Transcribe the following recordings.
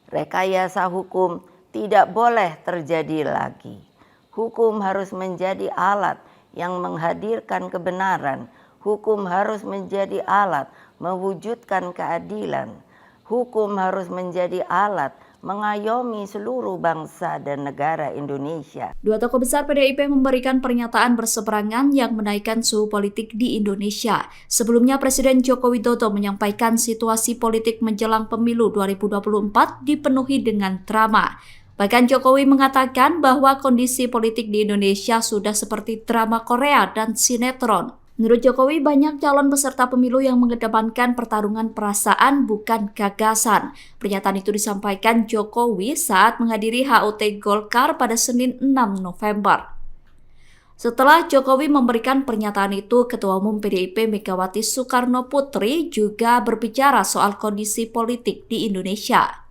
Rekayasa hukum tidak boleh terjadi lagi. Hukum harus menjadi alat yang menghadirkan kebenaran. Hukum harus menjadi alat mewujudkan keadilan. Hukum harus menjadi alat mengayomi seluruh bangsa dan negara Indonesia. Dua tokoh besar PDIP memberikan pernyataan berseberangan yang menaikkan suhu politik di Indonesia. Sebelumnya Presiden Joko Widodo menyampaikan situasi politik menjelang pemilu 2024 dipenuhi dengan drama. Bahkan Jokowi mengatakan bahwa kondisi politik di Indonesia sudah seperti drama Korea dan sinetron. Menurut Jokowi, banyak calon peserta pemilu yang mengedepankan pertarungan perasaan bukan gagasan. Pernyataan itu disampaikan Jokowi saat menghadiri HUT Golkar pada Senin 6 November. Setelah Jokowi memberikan pernyataan itu, Ketua Umum PDIP Megawati Soekarno Putri juga berbicara soal kondisi politik di Indonesia.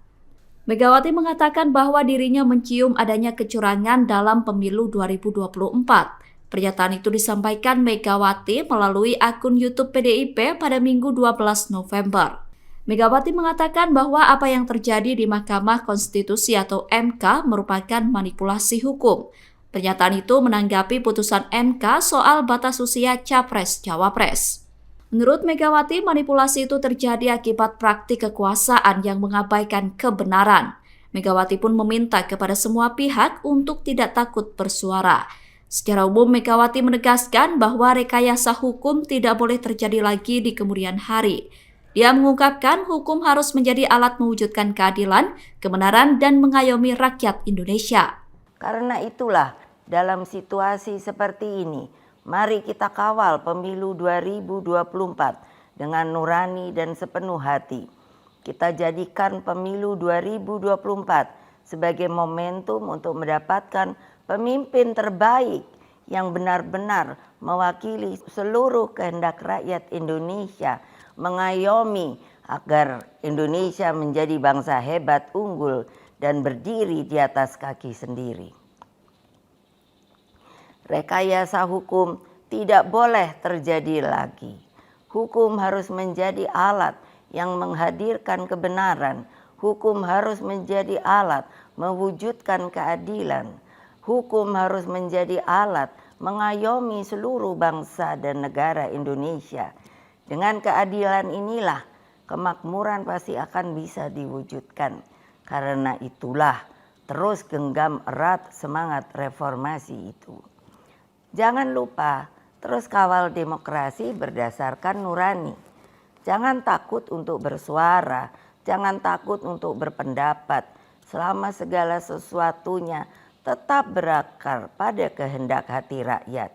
Megawati mengatakan bahwa dirinya mencium adanya kecurangan dalam pemilu 2024. Pernyataan itu disampaikan Megawati melalui akun YouTube PDIP pada Minggu 12 November. Megawati mengatakan bahwa apa yang terjadi di Mahkamah Konstitusi atau MK merupakan manipulasi hukum. Pernyataan itu menanggapi putusan MK soal batas usia Capres-Cawapres. Menurut Megawati, manipulasi itu terjadi akibat praktik kekuasaan yang mengabaikan kebenaran. Megawati pun meminta kepada semua pihak untuk tidak takut bersuara. Secara umum, Megawati menegaskan bahwa rekayasa hukum tidak boleh terjadi lagi di kemudian hari. Dia mengungkapkan hukum harus menjadi alat mewujudkan keadilan, kebenaran, dan mengayomi rakyat Indonesia. Karena itulah, dalam situasi seperti ini, mari kita kawal pemilu 2024 dengan nurani dan sepenuh hati. Kita jadikan pemilu 2024 sebagai momentum untuk mendapatkan pemimpin terbaik yang benar-benar mewakili seluruh kehendak rakyat Indonesia, mengayomi agar Indonesia menjadi bangsa hebat, unggul, dan berdiri di atas kaki sendiri. Rekayasa hukum tidak boleh terjadi lagi. Hukum harus menjadi alat yang menghadirkan kebenaran. Hukum harus menjadi alat mewujudkan keadilan. Hukum harus menjadi alat mengayomi seluruh bangsa dan negara Indonesia. Dengan keadilan inilah kemakmuran pasti akan bisa diwujudkan. Karena itulah terus genggam erat semangat reformasi itu. Jangan lupa terus kawal demokrasi berdasarkan nurani. Jangan takut untuk bersuara, jangan takut untuk berpendapat selama segala sesuatunya tetap berakar pada kehendak hati rakyat.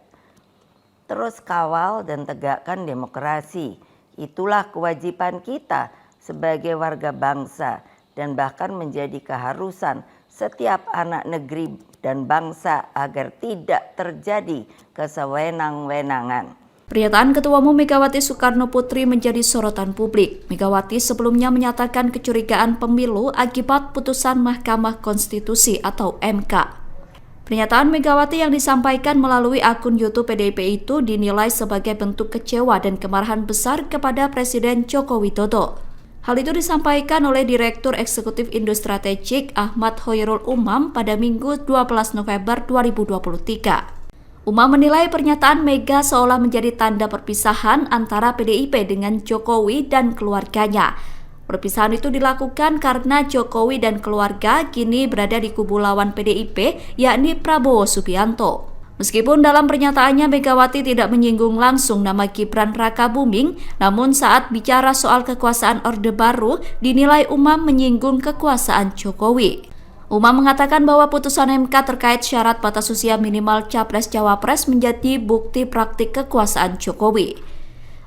Terus kawal dan tegakkan demokrasi. Itulah kewajiban kita sebagai warga bangsa dan bahkan menjadi keharusan setiap anak negeri dan bangsa agar tidak terjadi kesewenang-wenangan. Pernyataan Ketua Umum Megawati Soekarno Putri menjadi sorotan publik. Megawati sebelumnya menyatakan kecurigaan pemilu akibat putusan Mahkamah Konstitusi atau MK. Pernyataan Megawati yang disampaikan melalui akun YouTube PDIP itu dinilai sebagai bentuk kecewa dan kemarahan besar kepada Presiden Joko Widodo. Hal itu disampaikan oleh Direktur Eksekutif Indo Strategik Ahmad Khoirul Umam pada Minggu 12 November 2023. Umam menilai pernyataan Mega seolah menjadi tanda perpisahan antara PDIP dengan Jokowi dan keluarganya. Perpisahan itu dilakukan karena Jokowi dan keluarga kini berada di kubu lawan PDIP, yakni Prabowo Subianto. Meskipun dalam pernyataannya Megawati tidak menyinggung langsung nama Gibran Rakabuming, namun saat bicara soal kekuasaan Orde Baru, dinilai Umam menyinggung kekuasaan Jokowi. Umam mengatakan bahwa putusan MK terkait syarat batas usia minimal Capres-Cawapres menjadi bukti praktik kekuasaan Jokowi.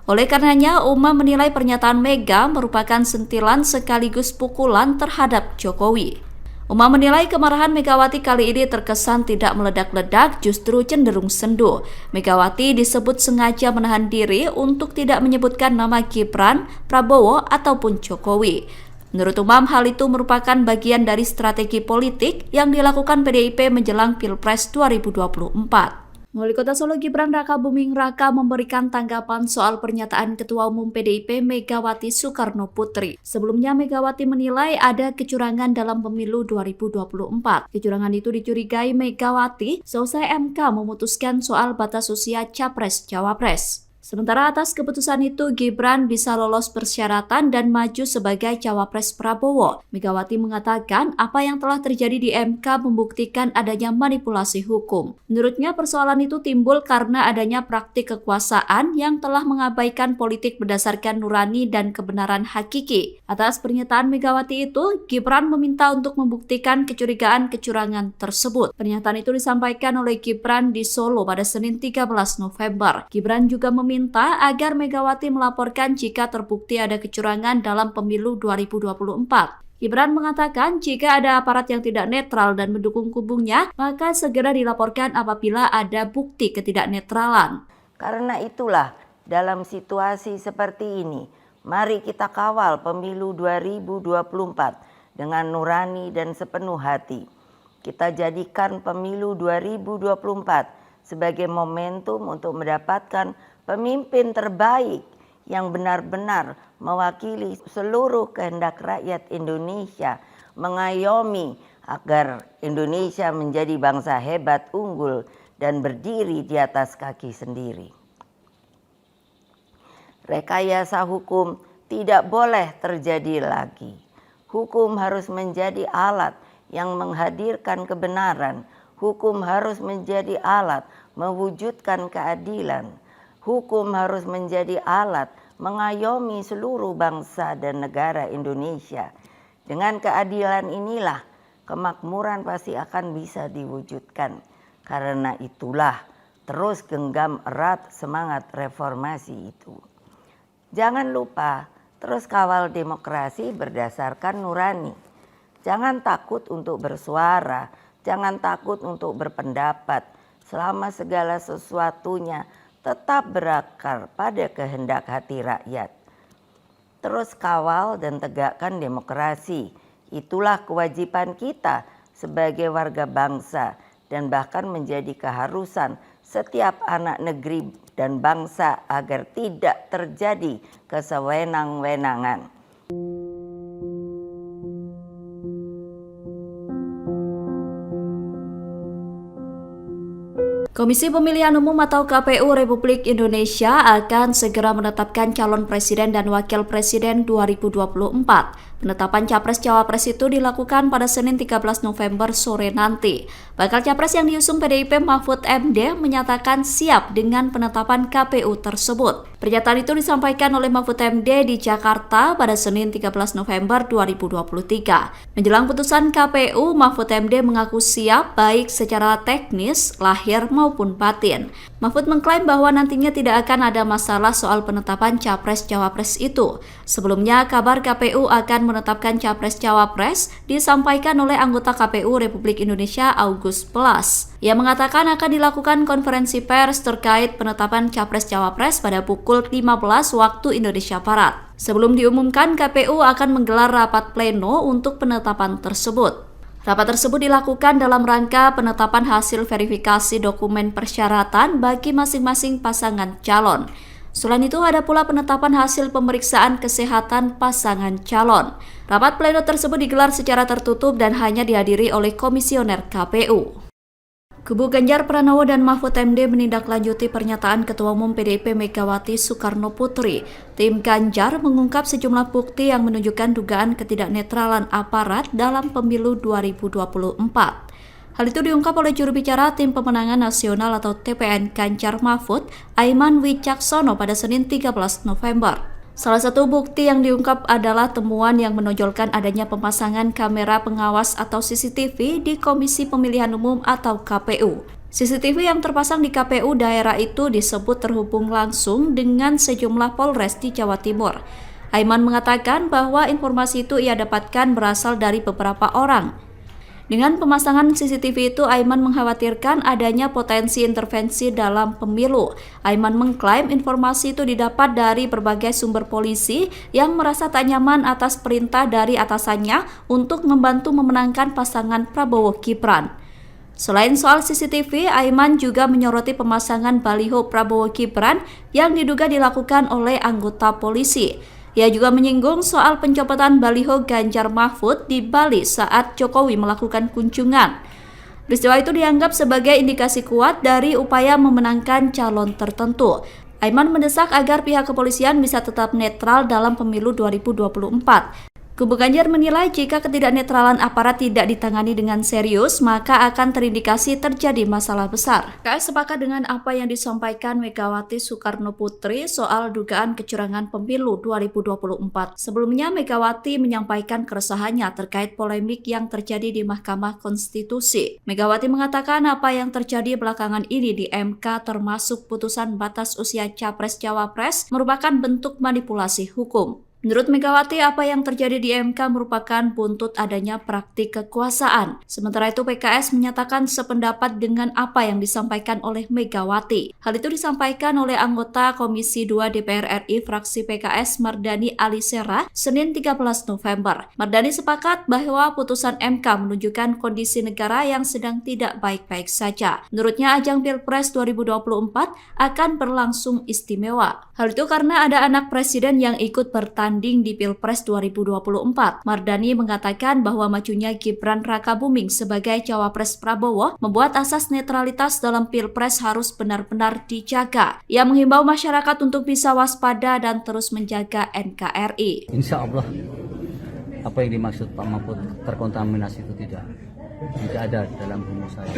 Oleh karenanya, Umam menilai pernyataan Mega merupakan sentilan sekaligus pukulan terhadap Jokowi. Umam menilai kemarahan Megawati kali ini terkesan tidak meledak-ledak, justru cenderung sendu. Megawati disebut sengaja menahan diri untuk tidak menyebutkan nama Gibran, Prabowo, ataupun Jokowi. Menurut Umam, hal itu merupakan bagian dari strategi politik yang dilakukan PDIP menjelang Pilpres 2024. Wali Kota Solo Gibran Raka Buming Raka memberikan tanggapan soal pernyataan Ketua Umum PDIP Megawati Soekarno Putri. Sebelumnya Megawati menilai ada kecurangan dalam pemilu 2024. Kecurangan itu dicurigai Megawati seusai MK memutuskan soal batas usia Capres-Cawapres. Sementara atas keputusan itu, Gibran bisa lolos persyaratan dan maju sebagai Cawapres Prabowo. Megawati mengatakan apa yang telah terjadi di MK membuktikan adanya manipulasi hukum. Menurutnya persoalan itu timbul karena adanya praktik kekuasaan yang telah mengabaikan politik berdasarkan nurani dan kebenaran hakiki. Atas pernyataan Megawati itu, Gibran meminta untuk membuktikan kecurigaan kecurangan tersebut. Pernyataan itu disampaikan oleh Gibran di Solo pada Senin 13 November. Gibran juga meminta agar Megawati melaporkan jika terbukti ada kecurangan dalam pemilu 2024. Gibran mengatakan jika ada aparat yang tidak netral dan mendukung kubunya, maka segera dilaporkan apabila ada bukti ketidaknetralan. Karena itulah, dalam situasi seperti ini, mari kita kawal pemilu 2024 dengan nurani dan sepenuh hati. Kita jadikan pemilu 2024 sebagai momentum untuk mendapatkan pemimpin terbaik yang benar-benar mewakili seluruh kehendak rakyat Indonesia, mengayomi agar Indonesia menjadi bangsa hebat, unggul, dan berdiri di atas kaki sendiri. Rekayasa hukum tidak boleh terjadi lagi. Hukum harus menjadi alat yang menghadirkan kebenaran. Hukum harus menjadi alat mewujudkan keadilan. Hukum harus menjadi alat mengayomi seluruh bangsa dan negara Indonesia. Dengan keadilan inilah kemakmuran pasti akan bisa diwujudkan. Karena itulah terus genggam erat semangat reformasi itu. Jangan lupa terus kawal demokrasi berdasarkan nurani. Jangan takut untuk bersuara, jangan takut untuk berpendapat selama segala sesuatunya tetap berakar pada kehendak hati rakyat. Terus kawal dan tegakkan demokrasi. Itulah kewajiban kita sebagai warga bangsa dan bahkan menjadi keharusan setiap anak negeri dan bangsa agar tidak terjadi kesewenang-wenangan. Komisi Pemilihan Umum atau KPU Republik Indonesia akan segera menetapkan calon presiden dan wakil presiden 2024. Penetapan Capres-Cawapres itu dilakukan pada Senin 13 November sore nanti. Bakal Capres yang diusung PDIP Mahfud MD menyatakan siap dengan penetapan KPU tersebut. Pernyataan itu disampaikan oleh Mahfud MD di Jakarta pada Senin 13 November 2023. Menjelang putusan KPU, Mahfud MD mengaku siap baik secara teknis, lahir maupun batin. Mahfud mengklaim bahwa nantinya tidak akan ada masalah soal penetapan Capres-Cawapres itu. Sebelumnya, kabar KPU akan menetapkan Capres-Cawapres disampaikan oleh anggota KPU Republik Indonesia August Plus. Ia mengatakan akan dilakukan konferensi pers terkait penetapan Capres-Cawapres pada pukul 15 waktu Indonesia Barat. Sebelum diumumkan, KPU akan menggelar rapat pleno untuk penetapan tersebut. Rapat tersebut dilakukan dalam rangka penetapan hasil verifikasi dokumen persyaratan bagi masing-masing pasangan calon. Selain itu ada pula penetapan hasil pemeriksaan kesehatan pasangan calon. Rapat pleno tersebut digelar secara tertutup dan hanya dihadiri oleh komisioner KPU. Kubu Ganjar Pranowo dan Mahfud MD menindaklanjuti pernyataan Ketua Umum PDIP Megawati Soekarno Putri. Tim Ganjar mengungkap sejumlah bukti yang menunjukkan dugaan ketidaknetralan aparat dalam pemilu 2024. Hal itu diungkap oleh juru bicara Tim Pemenangan Nasional atau TPN Ganjar Mahfud, Aiman Wicaksono pada Senin 13 November. Salah satu bukti yang diungkap adalah temuan yang menonjolkan adanya pemasangan kamera pengawas atau CCTV di Komisi Pemilihan Umum atau KPU. CCTV yang terpasang di KPU daerah itu disebut terhubung langsung dengan sejumlah Polres di Jawa Timur. Aiman mengatakan bahwa informasi itu ia dapatkan berasal dari beberapa orang. Dengan pemasangan CCTV itu, Aiman mengkhawatirkan adanya potensi intervensi dalam pemilu. Aiman mengklaim informasi itu didapat dari berbagai sumber polisi yang merasa tak nyaman atas perintah dari atasannya untuk membantu memenangkan pasangan Prabowo Gibran. Selain soal CCTV, Aiman juga menyoroti pemasangan baliho Prabowo Gibran yang diduga dilakukan oleh anggota polisi. Ia juga menyinggung soal pencopotan baliho Ganjar Mahfud di Bali saat Jokowi melakukan kunjungan. Peristiwa itu dianggap sebagai indikasi kuat dari upaya memenangkan calon tertentu. Aiman mendesak agar pihak kepolisian bisa tetap netral dalam pemilu 2024. Kubu Ganjar menilai jika ketidaknetralan aparat tidak ditangani dengan serius, maka akan terindikasi terjadi masalah besar. PKS sepakat dengan apa yang disampaikan Megawati Soekarno Putri soal dugaan kecurangan pemilu 2024. Sebelumnya, Megawati menyampaikan keresahannya terkait polemik yang terjadi di Mahkamah Konstitusi. Megawati mengatakan apa yang terjadi belakangan ini di MK termasuk putusan batas usia Capres-Cawapres merupakan bentuk manipulasi hukum. Menurut Megawati, apa yang terjadi di MK merupakan buntut adanya praktik kekuasaan. Sementara itu, PKS menyatakan sependapat dengan apa yang disampaikan oleh Megawati. Hal itu disampaikan oleh anggota Komisi 2 DPR RI fraksi PKS Mardani Alisera Senin 13 November. Mardani sepakat bahwa putusan MK menunjukkan kondisi negara yang sedang tidak baik-baik saja. Menurutnya, ajang Pilpres 2024 akan berlangsung istimewa. Hal itu karena ada anak presiden yang ikut bertanding di Pilpres 2024. Mardani mengatakan bahwa majunya Gibran Rakabuming sebagai cawapres Prabowo membuat asas netralitas dalam Pilpres harus benar-benar dijaga. Ia menghimbau masyarakat untuk bisa waspada dan terus menjaga NKRI. Insya Allah apa yang dimaksud Pak Mahfud terkontaminasi itu tidak ada dalam rumus saya.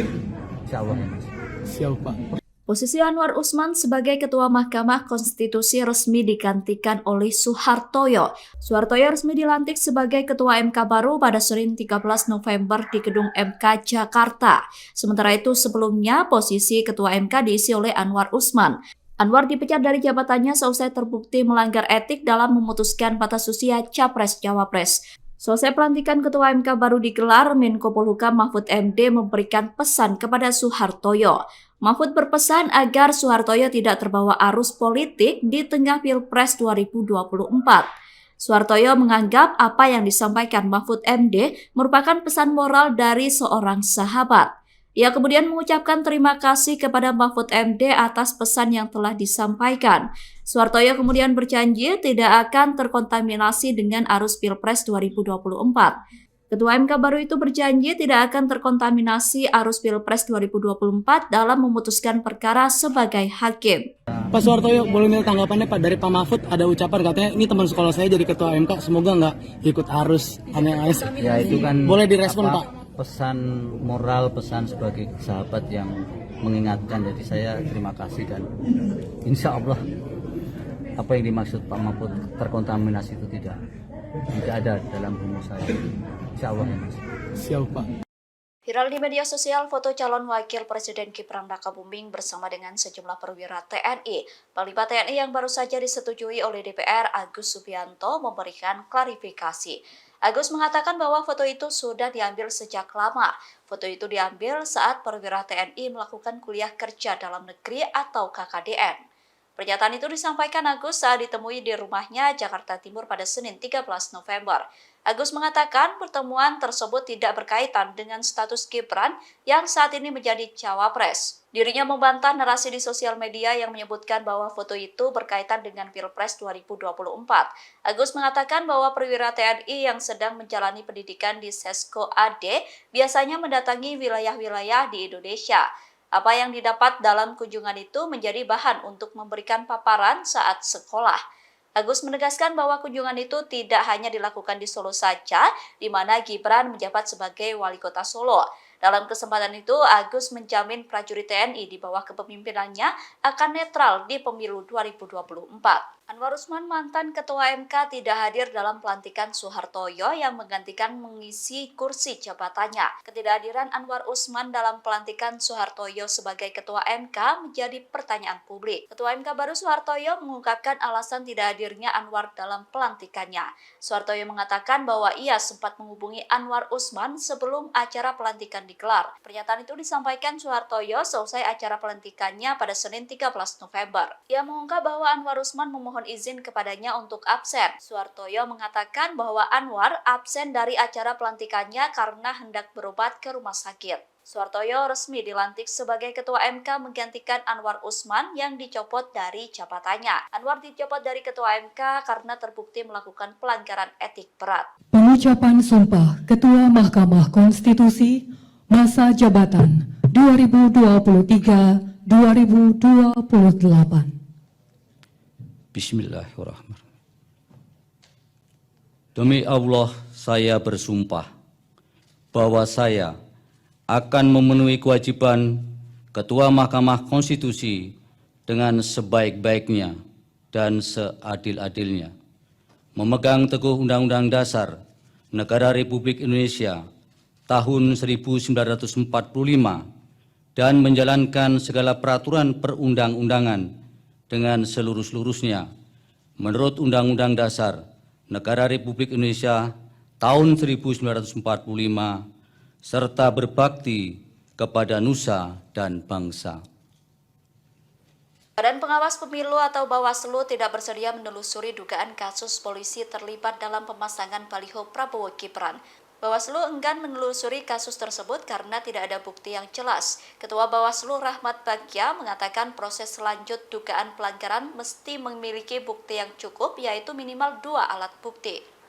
Insya Allah ya Mas. Siap Pak. Posisi Anwar Usman sebagai Ketua Mahkamah Konstitusi resmi digantikan oleh Suhartoyo. Suhartoyo resmi dilantik sebagai Ketua MK baru pada Senin 13 November di Gedung MK Jakarta. Sementara itu sebelumnya posisi Ketua MK diisi oleh Anwar Usman. Anwar dipecat dari jabatannya seusai terbukti melanggar etik dalam memutuskan batas usia Capres-Cawapres. Selesai pelantikan Ketua MK baru digelar, Menko Polhukam Mahfud MD memberikan pesan kepada Suhartoyo. Mahfud berpesan agar Suhartoyo tidak terbawa arus politik di tengah Pilpres 2024. Suhartoyo menganggap apa yang disampaikan Mahfud MD merupakan pesan moral dari seorang sahabat. Ia kemudian mengucapkan terima kasih kepada Mahfud MD atas pesan yang telah disampaikan. Suhartoyo kemudian berjanji tidak akan terkontaminasi dengan arus Pilpres 2024. Ketua MK baru itu berjanji tidak akan terkontaminasi arus Pilpres 2024 dalam memutuskan perkara sebagai hakim. Pak Suhartoyo, boleh minta tanggapannya Pak dari Pak Mahfud, ada ucapan katanya ini teman sekolah saya jadi Ketua MK, semoga nggak ikut arus aneh-aneh. Ya itu kan boleh direspon Pak. Pesan moral, pesan sebagai sahabat yang mengingatkan, jadi saya terima kasih dan insya Allah apa yang dimaksud Pak Mahfud terkontaminasi itu tidak ada dalam rumus saya. Insya Allah ya Mas. Siap Pak. Viral di media sosial foto calon wakil Presiden Gibran Rakabuming bersama dengan sejumlah perwira TNI. Panglima TNI yang baru saja disetujui oleh DPR, Agus Subianto, memberikan klarifikasi. Agus mengatakan bahwa foto itu sudah diambil sejak lama. Foto itu diambil saat perwira TNI melakukan kuliah kerja dalam negeri atau KKDN. Pernyataan itu disampaikan Agus saat ditemui di rumahnya Jakarta Timur pada Senin 13 November. Agus mengatakan pertemuan tersebut tidak berkaitan dengan status Gibran yang saat ini menjadi cawapres. Dirinya membantah narasi di sosial media yang menyebutkan bahwa foto itu berkaitan dengan Pilpres 2024. Agus mengatakan bahwa perwira TNI yang sedang menjalani pendidikan di Sesko AD biasanya mendatangi wilayah-wilayah di Indonesia. Apa yang didapat dalam kunjungan itu menjadi bahan untuk memberikan paparan saat sekolah. Agus menegaskan bahwa kunjungan itu tidak hanya dilakukan di Solo saja, di mana Gibran menjabat sebagai wali kota Solo. Dalam kesempatan itu, Agus menjamin prajurit TNI di bawah kepemimpinannya akan netral di pemilu 2024. Anwar Usman, mantan Ketua MK, tidak hadir dalam pelantikan Suhartoyo yang menggantikan mengisi kursi jabatannya. Ketidakhadiran Anwar Usman dalam pelantikan Suhartoyo sebagai Ketua MK menjadi pertanyaan publik. Ketua MK baru Suhartoyo mengungkapkan alasan tidak hadirnya Anwar dalam pelantikannya. Suhartoyo mengatakan bahwa ia sempat menghubungi Anwar Usman sebelum acara pelantikan digelar. Pernyataan itu disampaikan Suhartoyo seusai acara pelantikannya pada Senin 13 November. Ia mengungkap bahwa Anwar Usman memohon izin kepadanya untuk absen. Suhartoyo mengatakan bahwa Anwar absen dari acara pelantikannya karena hendak berobat ke rumah sakit. Suhartoyo resmi dilantik sebagai Ketua MK menggantikan Anwar Usman yang dicopot dari jabatannya. Anwar dicopot dari Ketua MK karena terbukti melakukan pelanggaran etik berat. Pengucapan sumpah Ketua Mahkamah Konstitusi masa jabatan 2023-2028. Bismillahirrahmanirrahim. Demi Allah, saya bersumpah bahwa saya akan memenuhi kewajiban Ketua Mahkamah Konstitusi dengan sebaik-baiknya dan seadil-adilnya, memegang teguh Undang-Undang Dasar Negara Republik Indonesia tahun 1945 dan menjalankan segala peraturan perundang-undangan dengan seluruh-seluruhnya menurut Undang-Undang Dasar Negara Republik Indonesia tahun 1945 serta berbakti kepada nusa dan bangsa. Badan Pengawas Pemilu atau Bawaslu tidak bersedia menelusuri dugaan kasus polisi terlibat dalam pemasangan baliho Prabowo Gibran. Bawaslu enggan menelusuri kasus tersebut karena tidak ada bukti yang jelas. Ketua Bawaslu Rahmat Bagja mengatakan proses selanjut dugaan pelanggaran mesti memiliki bukti yang cukup, yaitu minimal 2 alat bukti.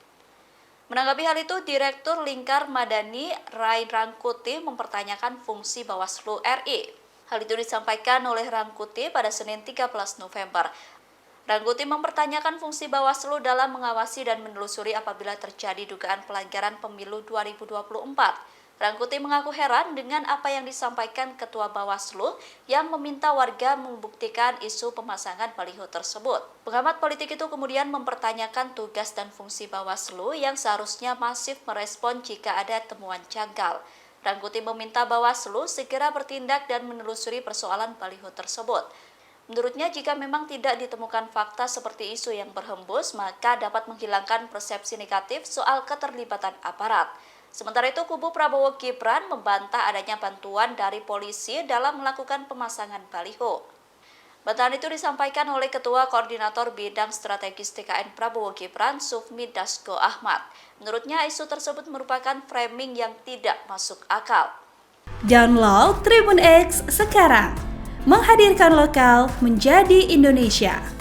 Menanggapi hal itu, Direktur Lingkar Madani Rai Rangkuti mempertanyakan fungsi Bawaslu RI. Hal itu disampaikan oleh Rangkuti pada Senin 13 November. Rangkuti mempertanyakan fungsi Bawaslu dalam mengawasi dan menelusuri apabila terjadi dugaan pelanggaran pemilu 2024. Rangkuti mengaku heran dengan apa yang disampaikan Ketua Bawaslu yang meminta warga membuktikan isu pemasangan baliho tersebut. Pengamat politik itu kemudian mempertanyakan tugas dan fungsi Bawaslu yang seharusnya masif merespon jika ada temuan janggal. Rangkuti meminta Bawaslu segera bertindak dan menelusuri persoalan baliho tersebut. Menurutnya, jika memang tidak ditemukan fakta seperti isu yang berhembus, maka dapat menghilangkan persepsi negatif soal keterlibatan aparat. Sementara itu, kubu Prabowo Gibran membantah adanya bantuan dari polisi dalam melakukan pemasangan baliho. Bantahan itu disampaikan oleh Ketua Koordinator Bidang Strategis TKN Prabowo Gibran, Sufmi Dasko Ahmad. Menurutnya, isu tersebut merupakan framing yang tidak masuk akal. Download Tribun X sekarang, menghadirkan lokal menjadi Indonesia.